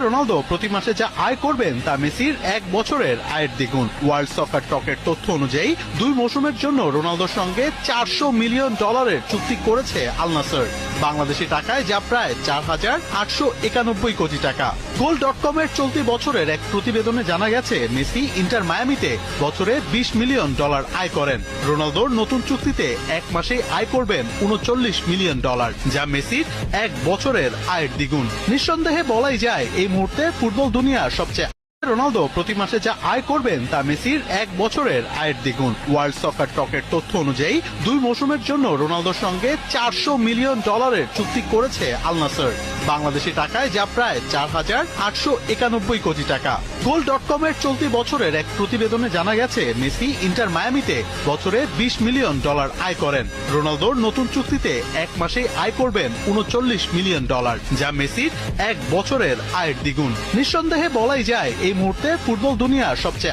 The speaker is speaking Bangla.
রোনালদো প্রতি মাসে যা আয় করবেন তা মেসির এক বছরের আয়ের দ্বিগুণ। ওয়ার্ল্ড সকার টকের তথ্য অনুযায়ী 2 মৌসুমের জন্য রোনালদোর সঙ্গে $400 মিলিয়ন চুক্তি করেছে আল নাসর। বাংলাদেশি টাকায় যা প্রায় 4,891 কোটি টাকা। গোল.com এর চলতি বছরের এক প্রতিবেদনে জানা গেছে মেসি ইন্টার মায়ামিতে বছরে $20 মিলিয়ন আয় করেন। রোনালদোর নতুন চুক্তিতে এক মাসে আয় করবেন $39 মিলিয়ন, যা মেসির এক বছরের আয়ের দ্বিগুণ। নিঃসন্দেহে বলাই যায় এই মুহূর্তে ফুটবল দুনিয়ার সবচেয়ে রোনালদো প্রতি মাসে যা আয় করবেন তা মেসির এক বছরের আয়ের দ্বিগুণ। ওয়ার্ল্ড সকার টকের তথ্য অনুযায়ী 2 মৌসুমের জন্য রোনালদোর সঙ্গে $400 মিলিয়ন চুক্তি করেছে আল নাসর। বাংলাদেশি টাকায় যা প্রায় 4,891 কোটি টাকা। গোল.com এর চলতি বছরের এক প্রতিবেদনে জানা গেছে মেসি ইন্টার মায়ামিতে বছরে $20 মিলিয়ন আয় করেন। রোনালদোর নতুন চুক্তিতে এক মাসে আয় করবেন $39 মিলিয়ন, যা মেসির এক বছরের আয়ের দ্বিগুণ। নিঃসন্দেহে বলাই যায় এই মুহূর্তে ফুটবল দুনিয়ার সবচেয়ে